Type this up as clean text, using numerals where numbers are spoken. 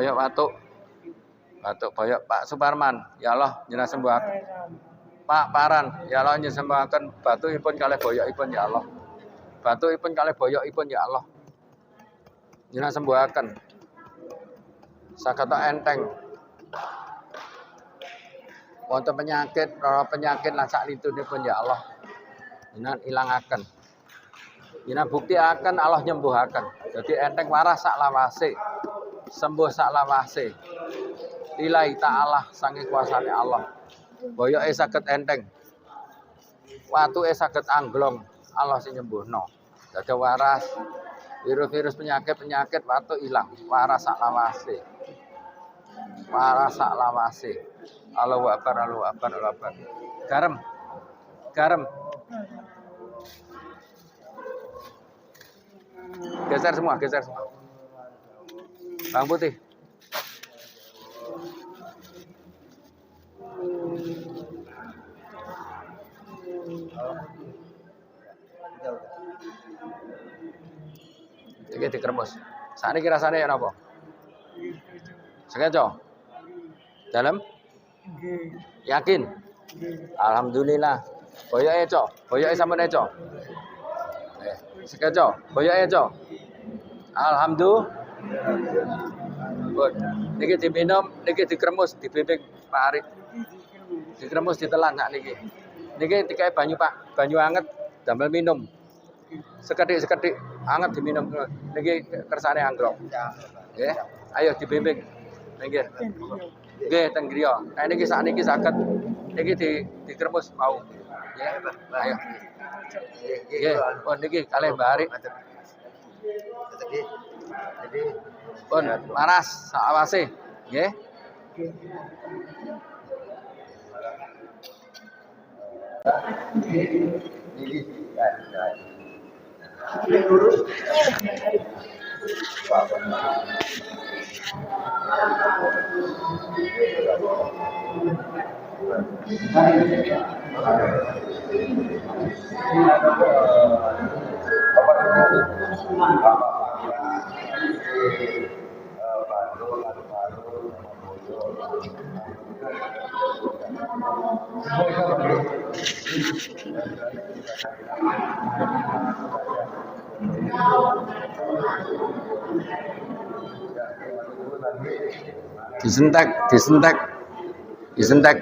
boyok watuk. Watuk boyok Pak Suparman, ya Allah jenengan sembuhaken. Pak Paran, ya Allah jenengan sembuhaken batukipun kalih boyokipun ya Allah. Batukipun kalih boyokipun ya Allah. Jenengan sembuhaken. Saged enteng. Wonten penyakit lan saklintunipun ya Allah. Jenengan ilangaken. Jenengan buktiaken Allah nyembuhaken. Jadi enteng waras sak lawase. Sembuh sak lawase. Lillahi ta'ala saking kuasane Allah. Boyoke saged enteng. Watuke saged angglong. Allah sing nyembuhno. Dadi waras. Virus-virus penyakit watuk ilang. Waras sak lawase. Waras sak lawase. Allahu akbar, Allahu akbar, Allahu akbar. Garam. Geser semua. Bang Putih. Iki dikremus. Sakniki rasane ya napa? Sekeco. Dalem? Yakin? Alhamdulillah. Boyoke, Cok. Boyoke sampun Cok. Sekeco. Boyoke, Cok. Alhamdulillah. Good. Niki diminum, niki dikremus, dibimbing Pak Arif. Dikremus ditelan sak niki. Niki dikae banyu Pak, banyu anget damel minum. Sekedhik anget diminum. Niki kersane anggrok. Nggih. Ayo dibimbing. Nggih. Nggih teng griya. Nah niki sakniki saged niki dikremus mau. Nggih. Ayo. Nggih. Oh niki kalih Mbak Arif. Jadi pun laras sak awase. Nggih. Niki disentek